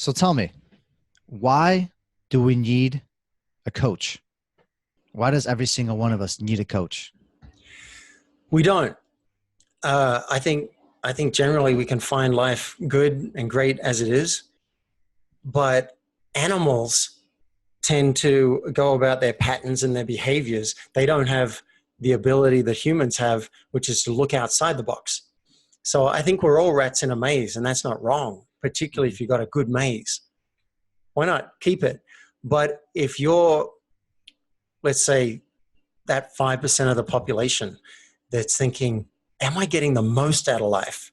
So tell me, why do we need a coach? Why does every single one of us need a coach? We don't. I think generally we can find life good and great as it is, but animals tend to go about their patterns and their behaviors. They don't have the ability that humans have, which is to look outside the box. So I think we're all rats in a maze, and that's not wrong, particularly if you've got a good maze. Why not keep it? But if you're, let's say, that 5% of the population that's thinking, am I getting the most out of life?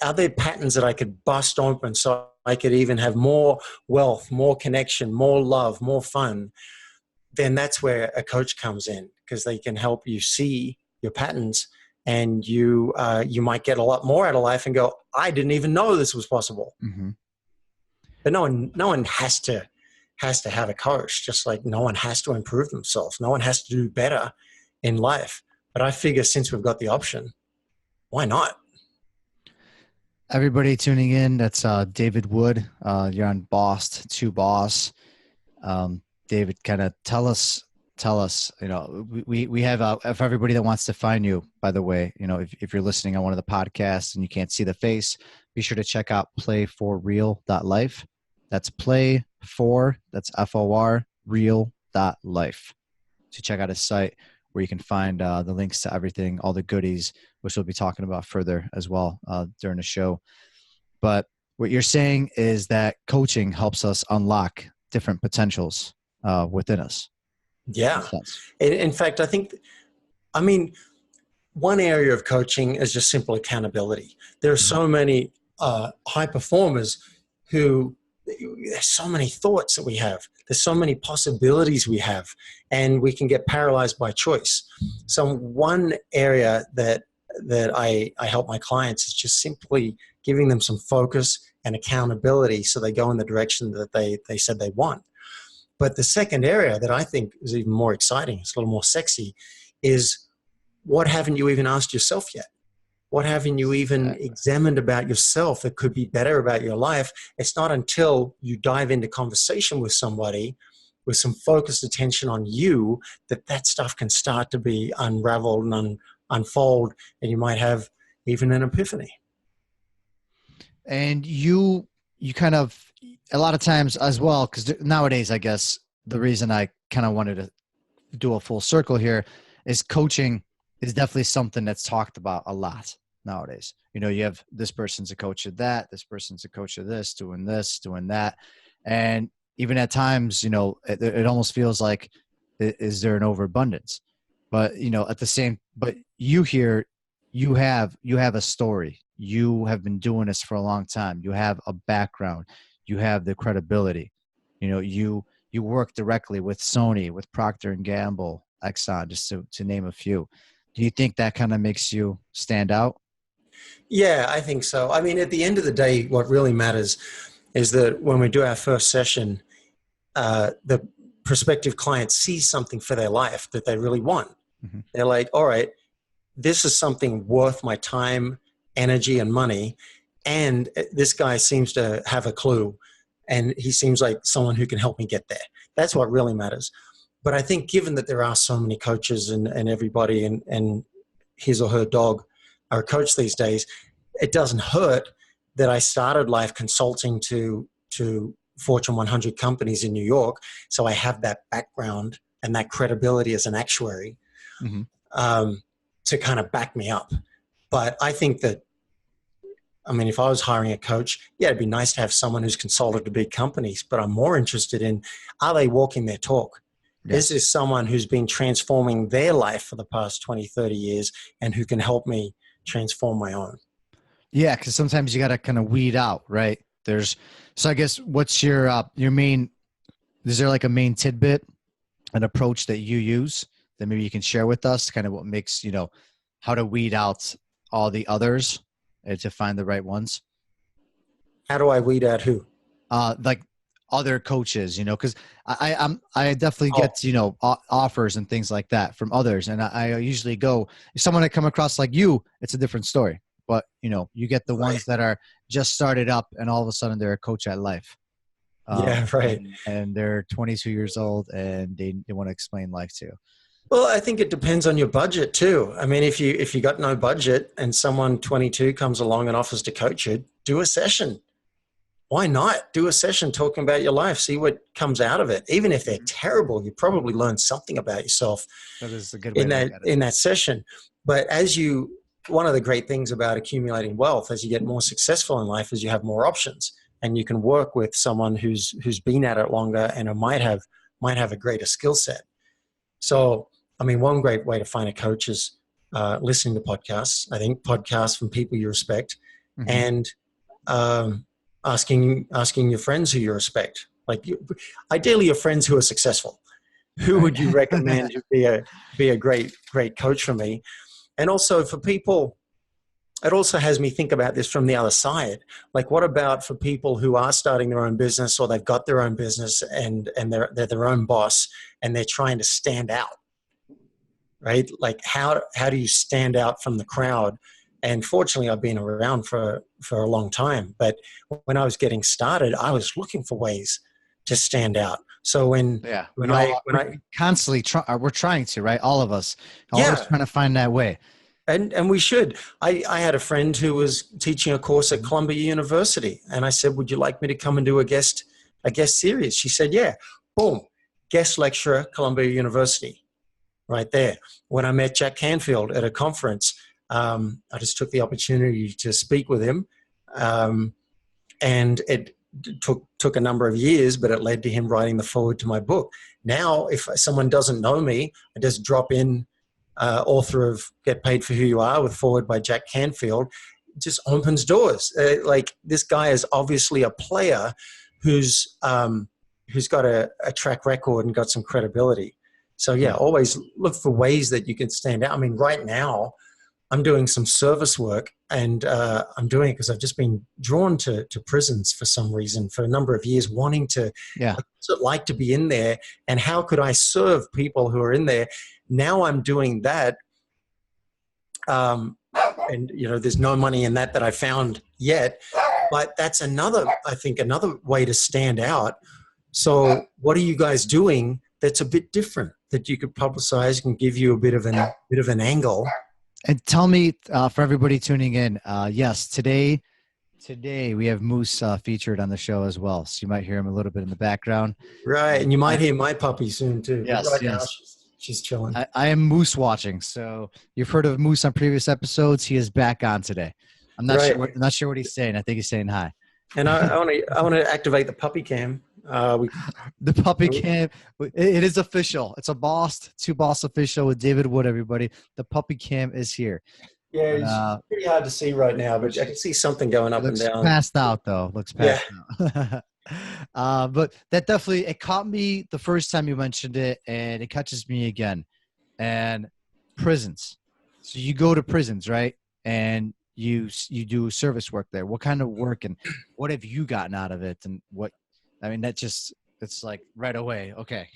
Are there patterns that I could bust open so I could even have more wealth, more connection, more love, more fun? Then that's where a coach comes in, because they can help you see your patterns, and you might get a lot more out of life and go, I didn't even know this was possible. Mm-hmm. But no one has to have a coach, just like no one has to improve themselves. No one has to do better in life. But I figure since we've got the option, why not? Everybody tuning in, that's David Wood. You're on Boss to Boss. David, kind of tell us, we have, for everybody that wants to find you, by the way, if you're listening on one of the podcasts and you can't see the face, be sure to check out playforreal.life. That's that's FOR, real.life. So check out his site where you can find the links to everything, all the goodies, which we'll be talking about further as well during the show. But what you're saying is that coaching helps us unlock different potentials within us. Yeah. In fact, one area of coaching is just simple accountability. There are so many high performers who, there's so many thoughts that we have. There's so many possibilities we have, and we can get paralyzed by choice. So one area that I help my clients is just simply giving them some focus and accountability so they go in the direction that they said they want. But the second area that I think is even more exciting, it's a little more sexy, is what haven't you even asked yourself yet? What haven't you even examined about yourself that could be better about your life? It's not until you dive into conversation with somebody with some focused attention on you that stuff can start to be unraveled and unfold, and you might have even an epiphany. And you kind of, a lot of times as well, because nowadays, I guess the reason I kind of wanted to do a full circle here is coaching is definitely something that's talked about a lot nowadays. You have this person's a coach of that, this person's a coach of this, doing that. And even at times, it almost feels like, is there an overabundance? But, but you have a story. You have been doing this for a long time. You have a background. You have the credibility. You work directly with Sony, with Proctor Gamble, Exxon, just to name a few. Do you think that kind of makes you stand out? Yeah, I think so. I mean, at the end of the day, what really matters is that when we do our first session, the prospective client sees something for their life that they really want. Mm-hmm. They're like, all right, this is something worth my time, energy, and money. And this guy seems to have a clue, and he seems like someone who can help me get there. That's what really matters. But I think given that there are so many coaches and everybody and his or her dog are a coach these days, it doesn't hurt that I started life consulting to Fortune 100 companies in New York. So I have that background and that credibility as an actuary to kind of back me up. But I think that, if I was hiring a coach, yeah, it'd be nice to have someone who's consulted to big companies, but I'm more interested in, are they walking their talk? Yeah. Is this someone who's been transforming their life for the past 20, 30 years and who can help me transform my own? Yeah, because sometimes you got to kind of weed out, right? So I guess what's your main, is there like a main tidbit, an approach that you use that maybe you can share with us, kind of what makes, how to weed out all the others and to find the right ones? How do I weed out who? Like other coaches, because I definitely get, offers and things like that from others. And I usually go, if someone I come across like you, it's a different story. But, you get the ones that are just started up and all of a sudden they're a coach at life. Yeah, right. and they're 22 years old and they want to explain life to. Well, I think it depends on your budget too. I mean, if you got no budget and someone 22 comes along and offers to coach you, do a session. Why not? Do a session talking about your life, see what comes out of it. Even if they're terrible, you probably learn something about yourself That is a good way to look at it. in that session. But one of the great things about accumulating wealth as you get more successful in life is you have more options, and you can work with someone who's been at it longer and might have a greater skill set. So, I mean, one great way to find a coach is listening to podcasts. I think podcasts from people you respect, and asking your friends who you respect. Ideally, your friends who are successful. Who would you recommend to be a great coach for me? And also for people, it also has me think about this from the other side. Like, what about for people who are starting their own business, or they've got their own business and they're their own boss and they're trying to stand out, right? Like, how do you stand out from the crowd? And fortunately, I've been around for a long time. But when I was getting started, I was looking for ways to stand out. So when I constantly we're trying to, right? All of us, always trying to find that way. And we should. I had a friend who was teaching a course at Columbia University, and I said, "Would you like me to come and do a guest series?" She said, "Yeah." Boom, guest lecturer, Columbia University, right there. When I met Jack Canfield at a conference, I just took the opportunity to speak with him, and it took a number of years, but it led to him writing the foreword to my book. Now, if someone doesn't know me, I just drop in author of Get Paid for Who You Are with foreword by Jack Canfield. It just opens doors. Like, this guy is obviously a player who's got a track record and got some credibility. So yeah, always look for ways that you can stand out. I mean, right now I'm doing some service work, and I'm doing it because I've just been drawn to prisons for some reason for a number of years, wanting to, what's it like to be in there, and how could I serve people who are in there? Now I'm doing that. And, there's no money in that I found yet, but that's another way to stand out. So what are you guys doing that's a bit different that you could publicize and give you a bit of an angle? And tell me, for everybody tuning in, yes, today we have Moose featured on the show as well. So you might hear him a little bit in the background. Right, and you might hear my puppy soon too. Yes, right yes. Now she's chilling. I am Moose watching. So you've heard of Moose on previous episodes. He is back on today. I'm not sure what he's saying. I think he's saying hi. And I want to activate the puppy cam. The puppy cam, it is official. It's a two boss official with David Wood, everybody. The puppy cam is here. Yeah, it's pretty hard to see right now, but I can see something going up and down. Passed out though. Looks passed out. But that definitely, it caught me the first time you mentioned it, and it catches me again. And prisons. So you go to prisons, right? And you do service work there. What kind of work and what have you gotten out of it? And it's like right away. Okay.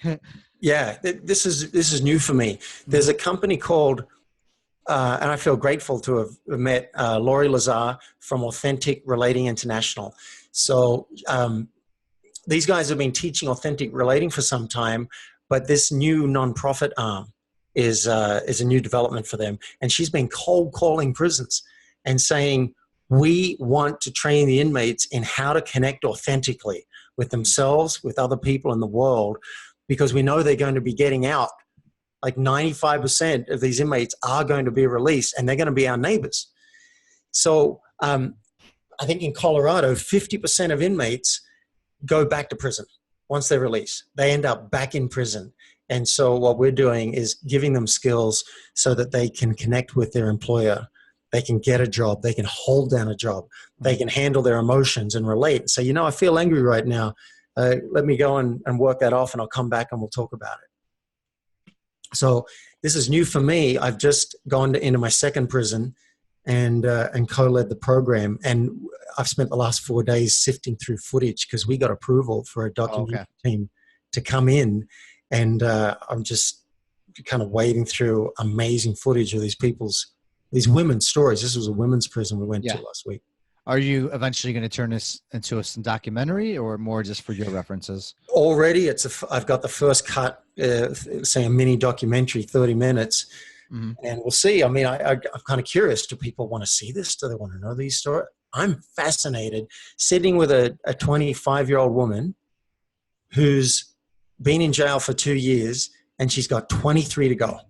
Yeah, this is new for me. There's a company called, and I feel grateful to have met Laurie Lazar from Authentic Relating International. So these guys have been teaching authentic relating for some time, but this new nonprofit arm is a new development for them. And she's been cold calling prisons and saying, we want to train the inmates in how to connect authentically with themselves, with other people in the world, because we know they're going to be getting out. Like 95% of these inmates are going to be released, and they're going to be our neighbors. So I think in Colorado, 50% of inmates go back to prison once they're released. They end up back in prison. And so what we're doing is giving them skills so that they can connect with their employer. They can get a job. They can hold down a job. They can handle their emotions and relate and say, I feel angry right now. Let me go and work that off, and I'll come back and we'll talk about it. So this is new for me. I've just gone into my second prison and co-led the program. And I've spent the last 4 days sifting through footage because we got approval for a documentary team to come in. And I'm just kind of wading through amazing footage of these women's stories. This was a women's prison we went to last week. Are you eventually going to turn this into a documentary or more just for your references? Already, I've got the first cut, say a mini documentary, 30 minutes, Mm-hmm. and we'll see. I mean, I'm kind of curious. Do people want to see this? Do they want to know these stories? I'm fascinated sitting with a 25-year-old woman who's been in jail for 2 years, and she's got 23 to go.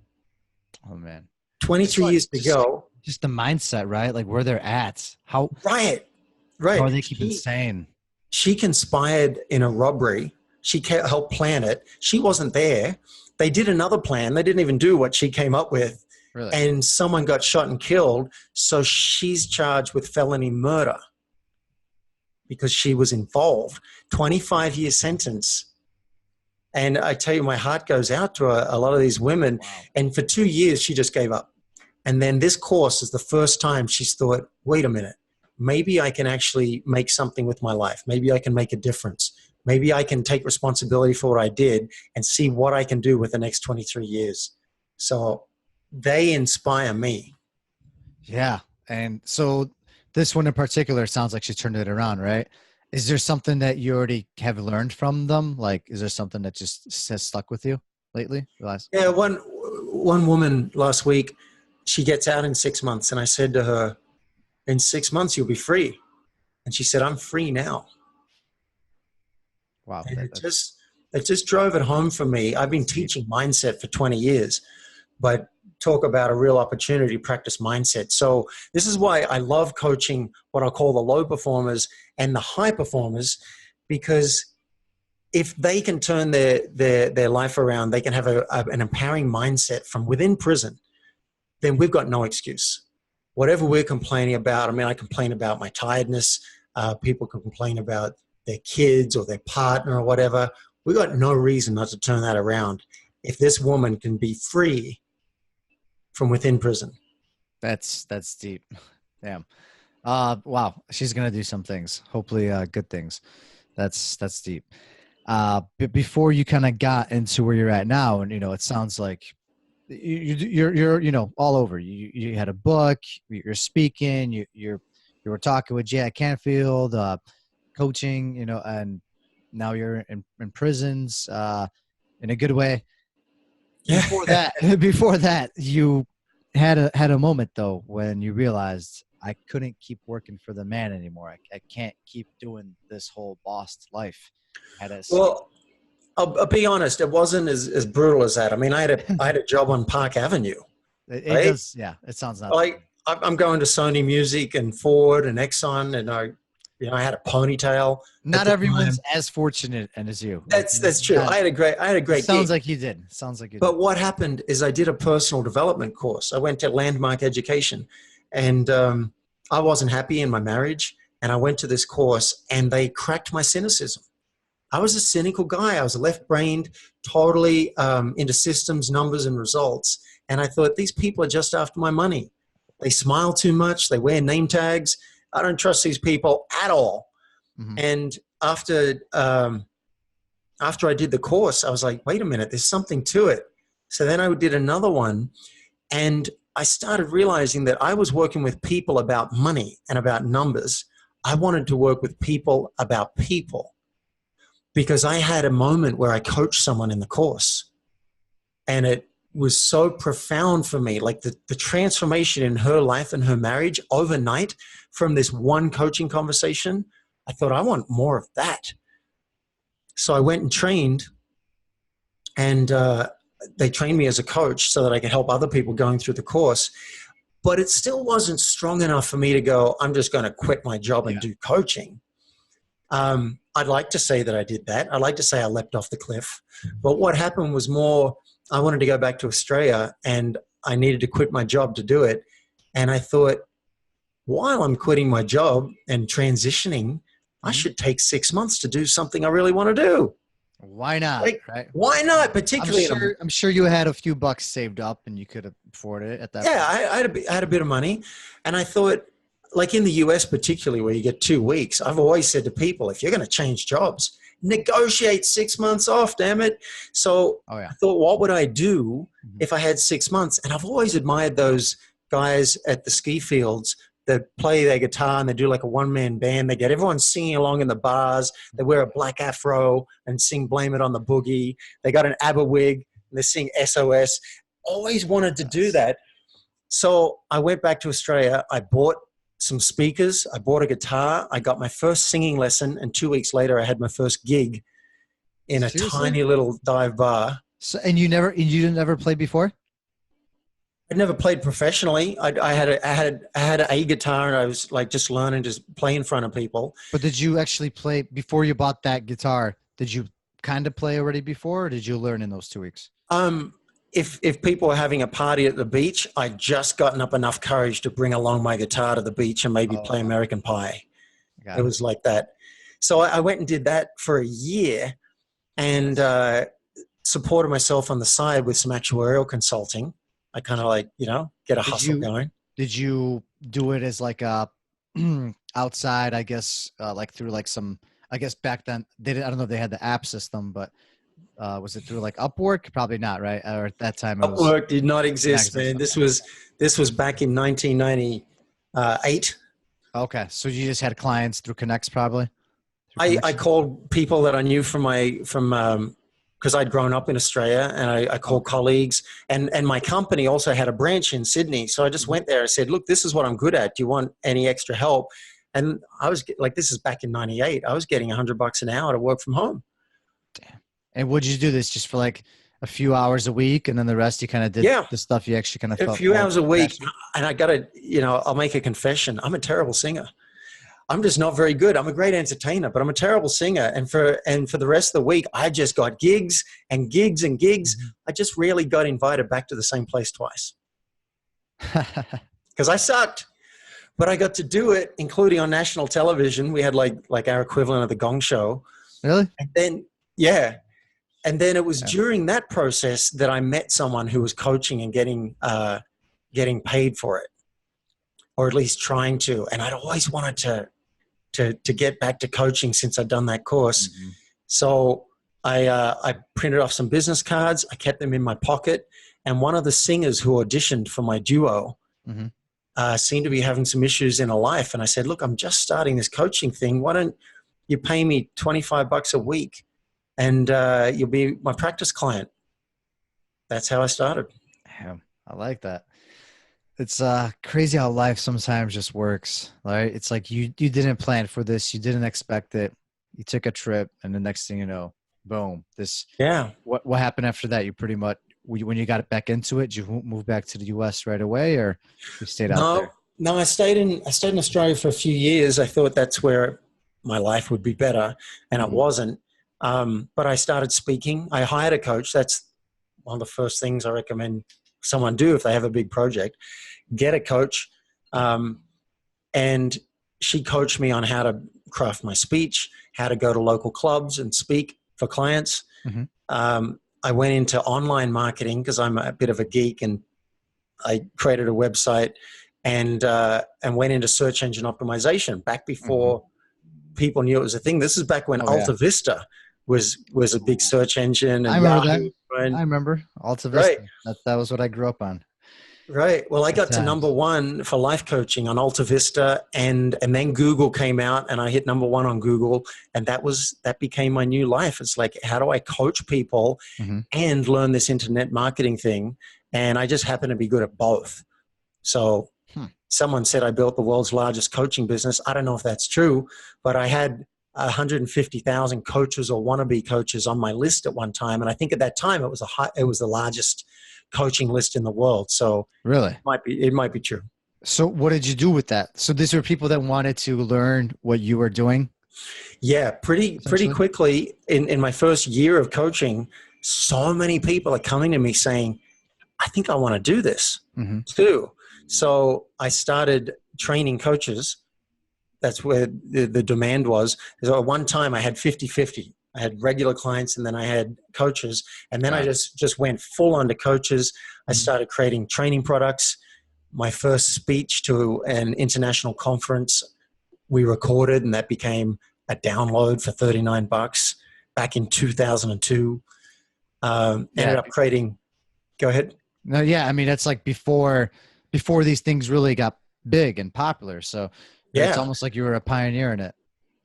Oh man, 23 years to go. Just the mindset, right? Like where they're at. How Right. how they keep insane. She conspired in a robbery. She helped plan it. She wasn't there. They did another plan. They didn't even do what she came up with. Really? And someone got shot and killed. So she's charged with felony murder because she was involved. 25-year sentence. And I tell you, my heart goes out to a lot of these women. Wow. And for 2 years, she just gave up. And then this course is the first time she's thought, wait a minute, maybe I can actually make something with my life. Maybe I can make a difference. Maybe I can take responsibility for what I did and see what I can do with the next 23 years. So they inspire me. Yeah. And so this one in particular sounds like she turned it around, right? Is there something that you already have learned from them? Like, is there something that just has stuck with you lately? Yeah, one woman last week, she gets out in 6 months. And I said to her, in 6 months, you'll be free. And she said, I'm free now. Wow. And it just drove it home for me. I've been teaching mindset for 20 years, but talk about a real opportunity to practice mindset. So this is why I love coaching what I'll call the low performers and the high performers, because if they can turn their life around, they can have an empowering mindset from within prison, then we've got no excuse. Whatever we're complaining about, I mean, I complain about my tiredness. People can complain about their kids or their partner or whatever. We've got no reason not to turn that around. If this woman can be free from within prison. That's deep. Damn. Wow. She's going to do some things, hopefully good things. That's deep. But before you kind of got into where you're at now, and, it sounds like you're all over. You had a book, you're speaking, you were talking with Jack Canfield, coaching, and now you're in prisons, in a good way. Yeah. Before that, you had a moment though when you realized I couldn't keep working for the man anymore. I can't keep doing this whole boss life. Well, I'll be honest. It wasn't as brutal as that. I mean, I had a job on Park Avenue. It right? does. Yeah, it sounds not like I'm going to Sony Music and Ford and Exxon, and I had a ponytail. Not everyone's as fortunate as you. That's true. I had a great. Sounds gig. like you did. Sounds like you. But what happened is I did a personal development course. I went to Landmark Education, and I wasn't happy in my marriage. And I went to this course, and they cracked my cynicism. I was a cynical guy. I was left-brained, totally into systems, numbers, and results. And I thought, these people are just after my money. They smile too much. They wear name tags. I don't trust these people at all. Mm-hmm. And after I did the course, I was like, wait a minute, there's something to it. So then I did another one, and I started realizing that I was working with people about money and about numbers. I wanted to work with people about people, because I had a moment where I coached someone in the course, and it was so profound for me, like the transformation in her life and her marriage overnight from this one coaching conversation. I thought, I want more of that. So I went and trained, and they trained me as a coach so that I could help other people going through the course. But it still wasn't strong enough for me to go, I'm just going to quit my job and do coaching. I'd like to say that I did that. I'd like to say I leapt off the cliff. But what happened was more, I wanted to go back to Australia, and I needed to quit my job to do it. And I thought, while I'm quitting my job and transitioning, I should take 6 months to do something I really want to do. Why not? Right? Why not? Particularly, I'm sure you had a few bucks saved up and you could afford it at that point. I had a bit of money, and I thought, like in the US particularly, where you get 2 weeks, I've always said to people, if you're going to change jobs, negotiate 6 months off, damn it. So I thought, what would I do if I had 6 months? And I've always admired those guys at the ski fields that play their guitar and they do like a one-man band. They get everyone singing along in the bars. They wear a black afro and sing Blame It on the Boogie. They got an ABBA wig and they sing SOS. Always wanted to do that. So I went back to Australia. I bought some speakers. I bought a guitar. I got my first singing lesson. And 2 weeks later, I had my first gig in a tiny little dive bar. So, and you didn't ever play before? I'd never played professionally. I had a guitar and I was like just learning to play in front of people. But did you actually play before you bought that guitar? Did you kind of play already before, or did you learn in those 2 weeks? If people were having a party at the beach, I'd just gotten up enough courage to bring along my guitar to the beach and maybe play American Pie. It was like that. So I went and did that for a year and supported myself on the side with some actuarial consulting. I kind of like, get a hustle going. Did you do it as like a outside, I guess, like through like some, I guess back then I don't know if they had the app system, but was it through like Upwork? Probably not, right? Or at that time, Upwork did not exist, man. This was back in 1998. Okay, so you just had clients through Connects, probably. I called people that I knew from because I'd grown up in Australia, and I called colleagues, and my company also had a branch in Sydney. So I just went there. I said, look, this is what I'm good at. Do you want any extra help? And I was like, this is back in 98. I was getting $100 an hour to work from home. Damn. And would you do this just for like a few hours a week, and then the rest you kind of did the stuff you actually kind of felt a few hours a week? And I got to, I'll make a confession. I'm a terrible singer. I'm just not very good. I'm a great entertainer, but I'm a terrible singer. And for the rest of the week, I just got gigs and gigs and gigs. Mm-hmm. I just rarely got invited back to the same place twice because I sucked. But I got to do it, including on national television. We had like our equivalent of the Gong Show. Really? And then, and then it was during that process that I met someone who was coaching and getting paid for it, or at least trying to. And I'd always wanted to get back to coaching since I'd done that course. Mm-hmm. So I printed off some business cards. I kept them in my pocket. And one of the singers who auditioned for my duo seemed to be having some issues in her life. And I said, look, I'm just starting this coaching thing. Why don't you pay me $25 a week and you'll be my practice client? That's how I started. Damn, I like that. It's crazy how life sometimes just works, right? It's like you didn't plan for this. You didn't expect it. You took a trip, and the next thing you know, boom. What happened after that? You pretty much, when you got back into it, did you move back to the U.S. right away, or you stayed out there? No, I stayed in Australia for a few years. I thought that's where my life would be better, and it wasn't. But I started speaking. I hired a coach. That's one of the first things I recommend someone do if they have a big project. Get a coach. And she coached me on how to craft my speech, how to go to local clubs and speak for clients. Mm-hmm. I went into online marketing because I'm a bit of a geek, and I created a website and went into search engine optimization back before people knew it was a thing. This is back when Alta Vista was a big search engine. And I remember that. I remember Alta Vista. Right. That was what I grew up on. Right. Well, I got to number one for life coaching on Alta Vista, and then Google came out, and I hit number one on Google, and that became my new life. It's like, how do I coach people and learn this internet marketing thing? And I just happen to be good at both. So someone said I built the world's largest coaching business. I don't know if that's true, but I had 150,000 coaches or wannabe coaches on my list at one time, and I think at that time it was the largest coaching list in the world. So really, it might be true. So what did you do with that? So these were people that wanted to learn what you were doing? Yeah, pretty quickly in my first year of coaching, so many people are coming to me saying, I think I want to do this too. So I started training coaches. That's where the demand was. So at one time I had 50-50. I had regular clients, and then I had coaches, and then I just went full on to coaches. I started creating training products. My first speech to an international conference we recorded, and that became a download for $39 back in 2002. Ended up creating. Go ahead. No, yeah. I mean, that's like before these things really got big and popular. So it's Yeah. almost like you were a pioneer in it,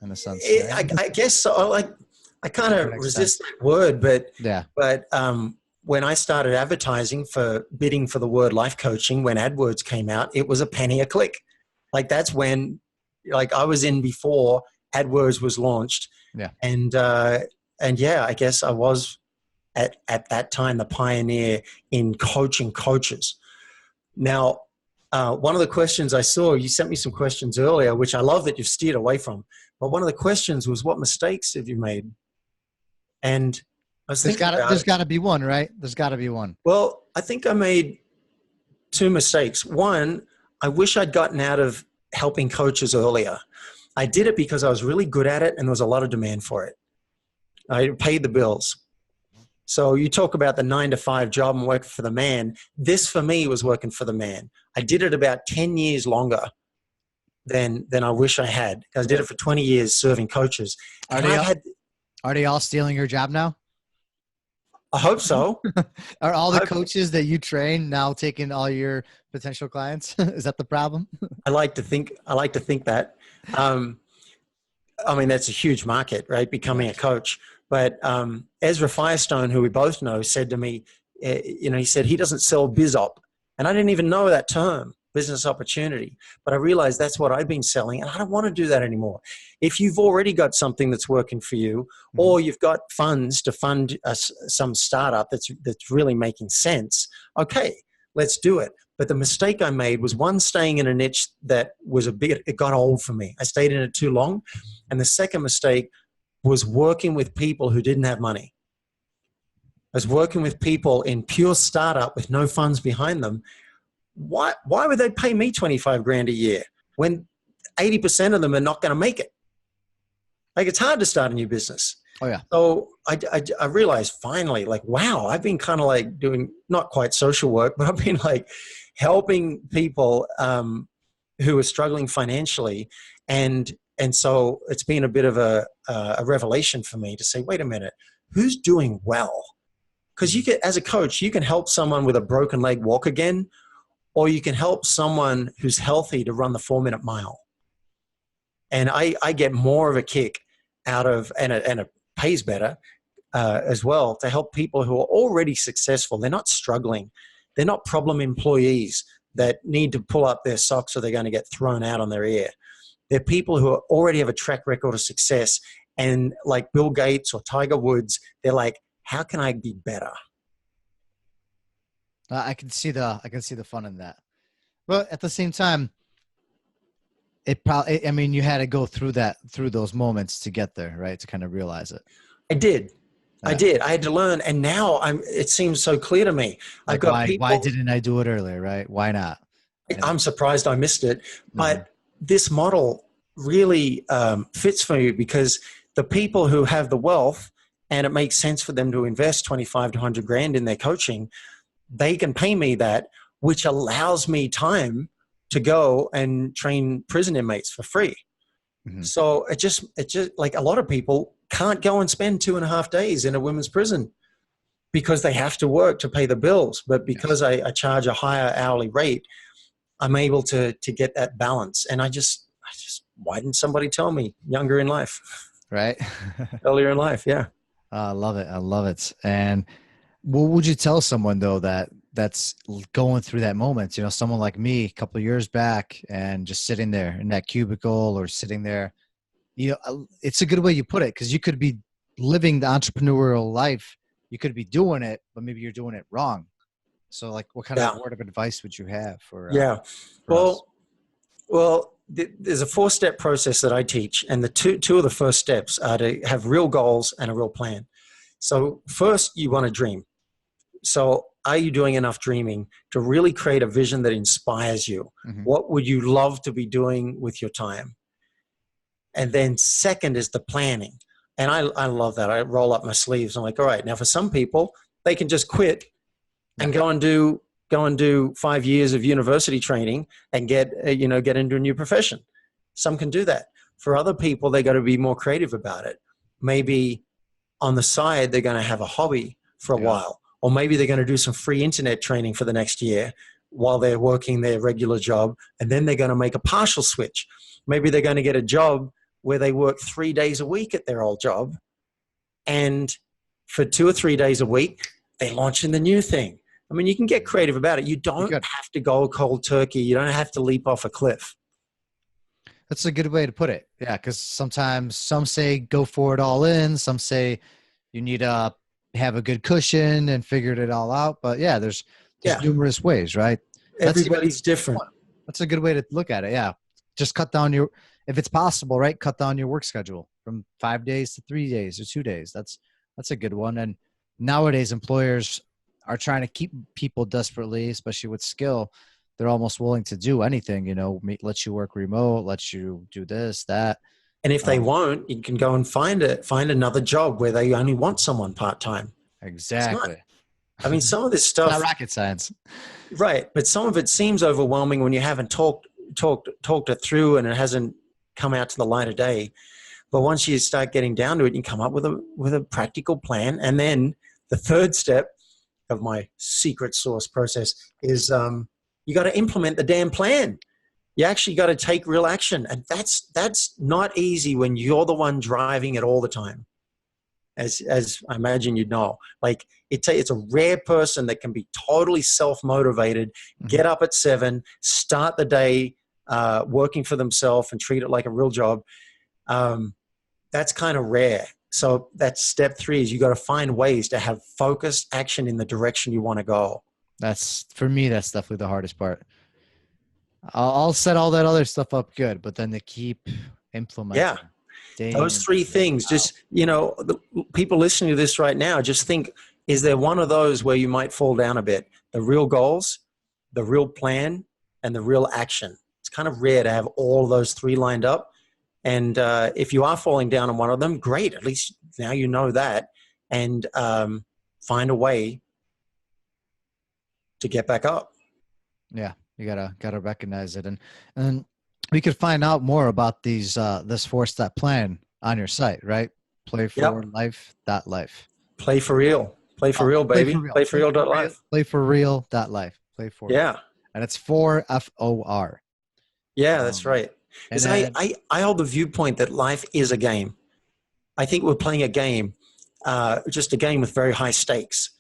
in a sense, right? I guess so. I kind To of an extent. resist that word, Yeah. but when I started advertising for bidding for the word life coaching, when AdWords came out, it was a penny a click. Like that's when, like I was in before AdWords was launched, Yeah. and yeah, I guess I was at that time the pioneer in coaching coaches. Now, one of the questions I saw, you sent me some questions earlier, which I love that you've steered away from. But one of the questions was, what mistakes have you made? And I was thinking about There's it. gotta be one, right? There's gotta be one. Well, I think I made two mistakes. One, I wish I'd gotten out of helping coaches earlier. I did it because I was really good at it and there was a lot of demand for it. I paid the bills. So you talk about the 9-to-5 job and working for the man. This for me was working for the man. I did it about 10 years longer than I wish I had. I did it for 20 years serving coaches. Are And they I've all, had, are they all stealing your job now? I hope so. Are all the I, coaches that you train now taking all your potential clients? Is that the problem? I like to think that. Um, I mean, that's a huge market, right? Yeah. Becoming a coach. But Ezra Firestone, who we both know, said to me, he said he doesn't sell biz op. And I didn't even know that term, business opportunity. But I realized that's what I've been selling. And I don't want to do that anymore. If you've already got something that's working for you, or you've got funds to fund some startup that's really making sense, okay, let's do it. But the mistake I made was one, staying in a niche that was it got old for me. I stayed in it too long. And the second mistake was working with people who didn't have money. I was working with people in pure startup with no funds behind them. Why would they pay me 25 grand a year when 80% of them are not going to make it? Like, it's hard to start a new business. Oh yeah. So I realized finally, like, wow, I've been kind of like doing not quite social work, but I've been like helping people who are struggling financially. And so it's been a bit of a revelation for me to say, wait a minute, who's doing well? Because as a coach, you can help someone with a broken leg walk again, or you can help someone who's healthy to run the 4-minute mile. And I get more of a kick out of, and it pays better as well, to help people who are already successful. They're not struggling. They're not problem employees that need to pull up their socks or they're going to get thrown out on their ear. They're people who already have a track record of success, and like Bill Gates or Tiger Woods, they're like, how can I be better? I can see the fun in that. But at the same time, I mean, you had to go through those moments to get there, right? To kind of realize it. I did. Yeah. I did. I had to learn. And now it seems so clear to me. Like, I've got people. Why didn't I do it earlier? Right? Why not? I'm surprised I missed it. But this model really fits for me, because the people who have the wealth and it makes sense for them to invest 25 to 100 grand in their coaching, they can pay me that, which allows me time to go and train prison inmates for free. Mm-hmm. So it just like, a lot of people can't go and spend 2.5 days in a women's prison because they have to work to pay the bills. But because I charge a higher hourly rate, I'm able to get that balance. And I just, why didn't somebody tell me younger in life? Right. Earlier in life. Yeah. I love it. I love it. And what would you tell someone though that's going through that moment? You know, someone like me a couple of years back and just sitting there in that cubicle or sitting there, you know, it's a good way you put it, because you could be living the entrepreneurial life. You could be doing it, but maybe you're doing it wrong. So like, what kind of word of advice would you have for Well, there's a 4-step process that I teach, and the two of the first steps are to have real goals and a real plan. So first, you want to dream. So are you doing enough dreaming to really create a vision that inspires you? Mm-hmm. What would you love to be doing with your time? And then second is the planning. And I love that. I roll up my sleeves. I'm like, all right, now for some people, they can just quit and go and do 5 years of university training and get into a new profession. Some can do that. For other people, they got to be more creative about it. Maybe on the side, they're going to have a hobby for a while, or maybe they're going to do some free internet training for the next year while they're working their regular job, and then they're going to make a partial switch. Maybe they're going to get a job where they work 3 days a week at their old job, and for 2 or 3 days a week, they launch in the new thing. I mean, you can get creative about it. You don't have to go cold turkey. You don't have to leap off a cliff. That's a good way to put it. Yeah, because sometimes some say go for it all in. Some say you need to have a good cushion and figured it all out. But yeah, there's numerous ways, right? Everybody's different. That's a good way to look at it. Yeah, just cut down if it's possible, right? Cut down your work schedule from 5 days to 3 days or 2 days. That's a good one. And nowadays, employers are trying to keep people desperately, especially with skill. They're almost willing to do anything, let you work remote, let you do this, that. And if they won't, you can go and find another job where they only want someone part-time. Exactly. I mean, some of this stuff. It's not rocket science. Right. But some of it seems overwhelming when you haven't talked it through and it hasn't come out to the light of day. But once you start getting down to it, you come up with a practical plan. And then the third step of my secret sauce process is you got to implement the damn plan. You actually got to take real action. And that's not easy when you're the one driving it all the time. As I imagine you'd know. Like it's a rare person that can be totally self-motivated, get up at 7, start the day working for themselves and treat it like a real job. That's kind of rare. So that's step 3 is you got to find ways to have focused action in the direction you want to go. For me, that's definitely the hardest part. I'll set all that other stuff up good, but then to keep implementing. Yeah. Those 3 things, just, the people listening to this right now, just think, is there one of those where you might fall down a bit? The real goals, the real plan, and the real action. It's kind of rare to have all those 3 lined up. And if you are falling down on one of them, great. At least now you know that. And find a way to get back up. Yeah, you gotta recognize it. And we could find out more about this 4-step plan on your site, right? Playforlife.life. Play for real. Play for real, baby. Playforreal.life. Playforreal.life. Yeah. And it's 4FOR. Yeah, that's right. Because I hold the viewpoint that life is a game. I think we're playing a game, just a game with very high stakes.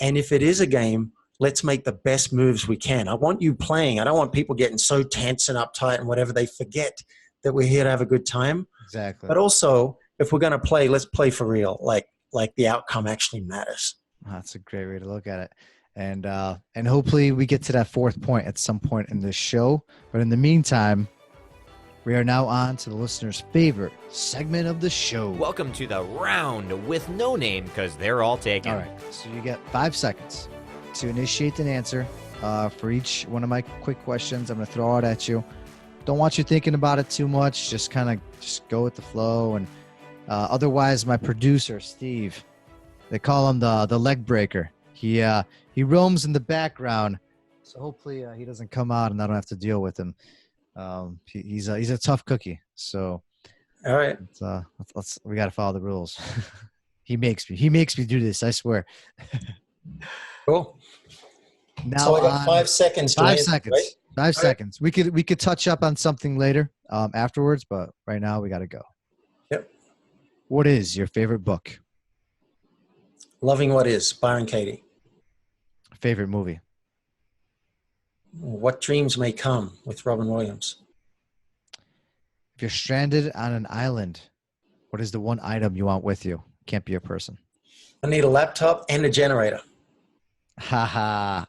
And if it is a game, let's make the best moves we can. I want you playing. I don't want people getting so tense and uptight and whatever. They forget that we're here to have a good time. Exactly. But also, if we're going to play, let's play for real. Like the outcome actually matters. That's a great way to look at it. And hopefully we get to that 4th point at some point in this show. But in the meantime, we are now on to the listener's favorite segment of the show. Welcome to the round with no name because they're all taken. All right. So you get 5 seconds to initiate an answer for each one of my quick questions. I'm going to throw out at you. Don't want you thinking about it too much. Just go with the flow. And otherwise, my producer, Steve, they call him the leg breaker. He roams in the background. So hopefully he doesn't come out and I don't have to deal with him. He's a tough cookie. So all right, we got to follow the rules. He makes me do this. I swear. Cool. Now so I got 5 seconds. 5 seconds. Right? 5 seconds. We could touch up on something later afterwards, but right now we got to go. Yep. What is your favorite book? Loving What Is, Byron Katie. Favorite movie? What Dreams May Come with Robin Williams. If you're stranded on an island, what is the one item you want with you? Can't be a person. I need a laptop and a generator. Haha.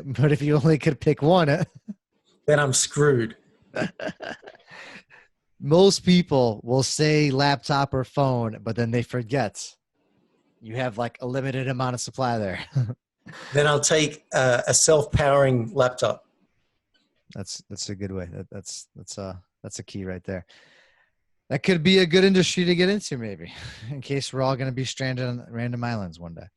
But if you only could pick one, then I'm screwed. Most people will say laptop or phone, but then they forget. You have like a limited amount of supply there. Then I'll take a self-powering laptop. That's a good way. That's a key right there. That could be a good industry to get into, maybe, in case we're all going to be stranded on random islands one day.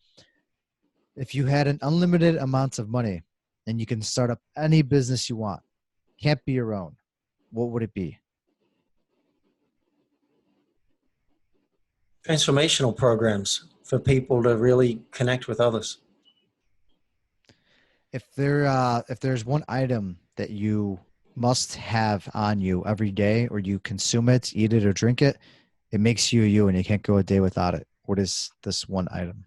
If you had an unlimited amount of money and you can start up any business you want, can't be your own, what would it be? Transformational programs for people to really connect with others. if there's one item that you must have on you every day, or you consume it, eat it, or drink it, it makes you you, and you can't go a day without it. What is this one item?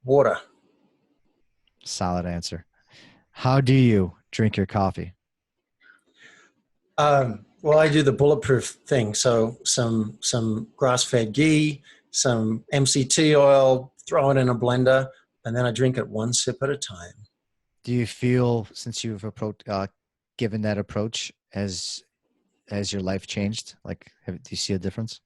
Water. Solid answer. How do you drink your coffee? Well, I do the bulletproof thing. So some grass-fed ghee, some MCT oil, throw it in a blender, and then I drink it one sip at a time. Do you feel, since you've given that approach, has your life changed? Like, do you see a difference?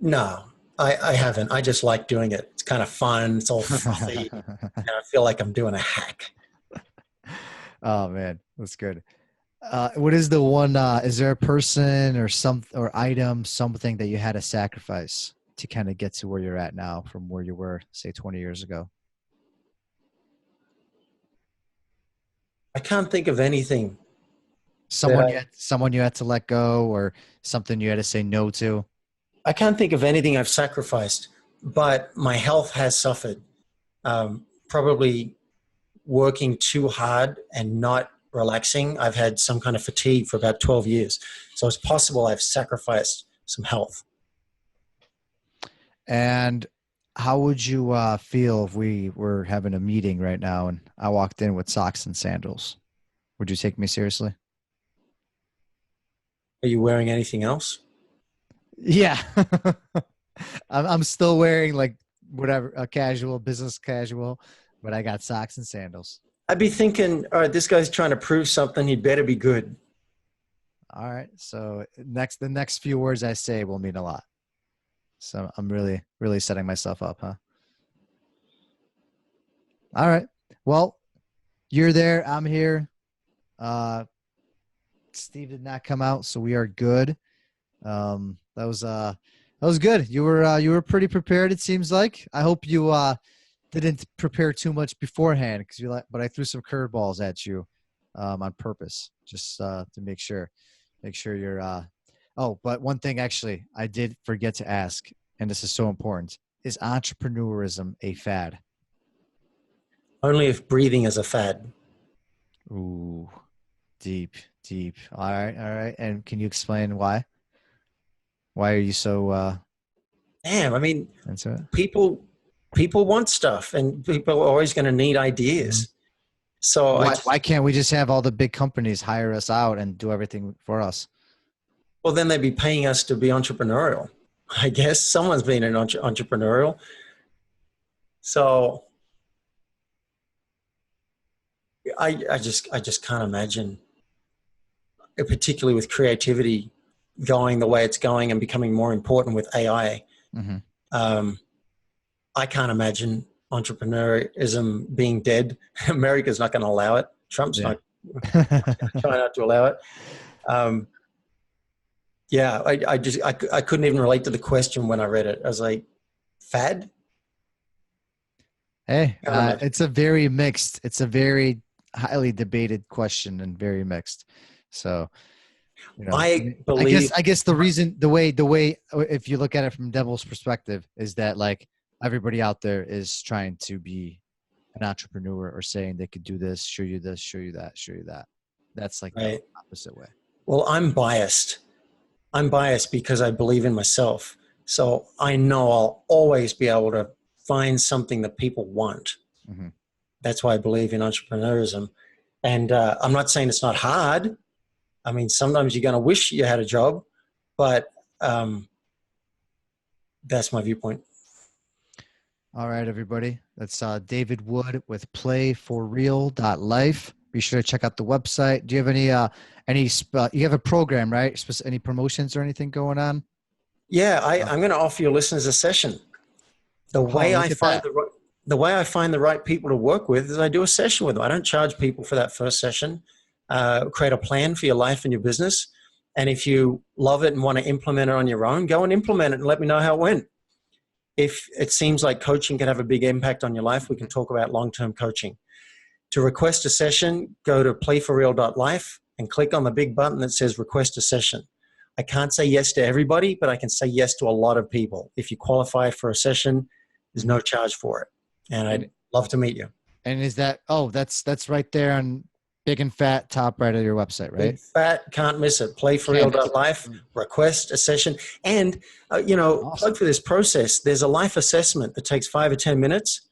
No, I haven't. I just like doing it. It's kind of fun. It's all frothy. And I feel like I'm doing a hack. Oh man, that's good. What is the one? Is there a person or item, something that you had to sacrifice to kind of get to where you're at now from where you were, say, 20 years ago? I can't think of anything. Someone you had to let go, or something you had to say no to? I can't think of anything I've sacrificed, but my health has suffered. Probably working too hard and not relaxing. I've had some kind of fatigue for about 12 years. So it's possible I've sacrificed some health. And how would you feel if we were having a meeting right now and I walked in with socks and sandals? Would you take me seriously? Are you wearing anything else? Yeah. I'm still wearing like whatever, a casual, business casual, but I got socks and sandals. I'd be thinking, all right, this guy's trying to prove something. He'd better be good. All right. So the next few words I say will mean a lot. So I'm really, really setting myself up, huh? All right. Well, you're there. I'm here. Steve did not come out, so we are good. That was good. You were pretty prepared, it seems like. I hope you didn't prepare too much beforehand, but I threw some curveballs at you on purpose, just to make sure you're oh, but one thing actually I did forget to ask, and this is so important: is entrepreneurism a fad? Only if breathing is a fad. Ooh, deep. All right. And can you explain why? Why are you so Damn, I mean, into it? people want stuff, and people are always going to need ideas. Mm-hmm. So why can't we just have all the big companies hire us out and do everything for us? Well, then they'd be paying us to be entrepreneurial. I guess someone's being an entrepreneurial. So I just can't imagine, particularly with creativity going the way it's going and becoming more important with AI. Mm-hmm. I can't imagine entrepreneurism being dead. America's not going to allow it. Trump's not try not to allow it. Yeah, I couldn't even relate to the question when I read it. I was like, fad? Hey, it's a very highly debated question and very mixed. So, I believe. I guess the way, if you look at it from devil's perspective, is that like everybody out there is trying to be an entrepreneur or saying they could do this, show you this, show you that, show you that. That's like the opposite way. Well, I'm biased. I'm biased because I believe in myself. So I know I'll always be able to find something that people want. Mm-hmm. That's why I believe in entrepreneurism. And I'm not saying it's not hard. I mean, sometimes you're going to wish you had a job, but that's my viewpoint. All right, everybody. That's David Wood with playforreal.life. Be sure to check out the website. Do you have you have a program, right? Any promotions or anything going on? Yeah, I'm going to offer your listeners a session. The way I find the right people to work with is I do a session with them. I don't charge people for that first session. Create a plan for your life and your business. And if you love it and want to implement it on your own, go and implement it and let me know how it went. If it seems like coaching can have a big impact on your life, we can talk about long-term coaching. To request a session, go to playforreal.life and click on the big button that says request a session. I can't say yes to everybody, but I can say yes to a lot of people. If you qualify for a session, there's no charge for it. And Love to meet you. And is that, that's right there on big and fat top right of your website, right? Big fat, can't miss it. Playforreal.life, request a session. And, Awesome. plug for this process. There's a life assessment that takes 5 or 10 minutes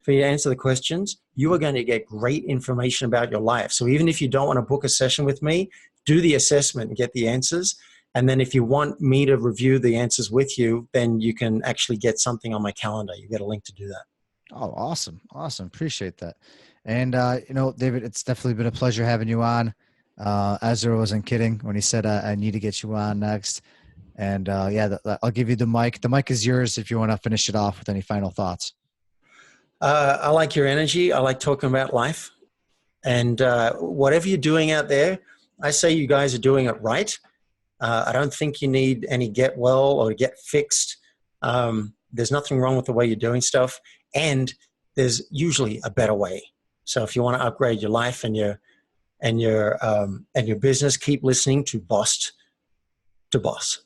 for you to answer the questions. You are going to get great information about your life. So even if you don't want to book a session with me, do the assessment and get the answers. And then if you want me to review the answers with you, then you can actually get something on my calendar. You get a link to do that. Oh, awesome. Awesome. Appreciate that. And, David, it's definitely been a pleasure having you on. Ezra wasn't kidding when he said, I need to get you on next. And I'll give you the mic. The mic is yours if you want to finish it off with any final thoughts. I like your energy. I like talking about life. And whatever you're doing out there, I say you guys are doing it right. I don't think you need any get well or get fixed. There's nothing wrong with the way you're doing stuff. And there's usually a better way. So if you want to upgrade your life and your business, keep listening to Boss to Boss.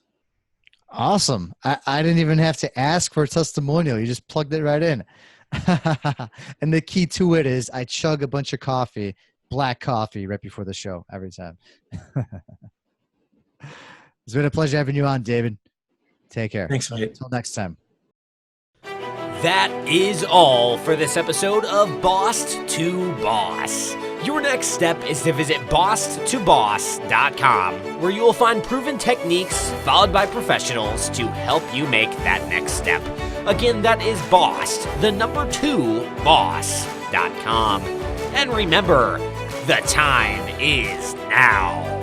Awesome. I didn't even have to ask for a testimonial. You just plugged it right in. And the key to it is I chug a bunch of coffee, black coffee, right before the show every time. It's been a pleasure having you on, David. Take care. Thanks, mate. Until next time. That is all for this episode of Boss to Boss. Your next step is to visit bosstoboss.com, where you will find proven techniques followed by professionals to help you make that next step. Again, that is boss2boss.com. And remember, the time is now.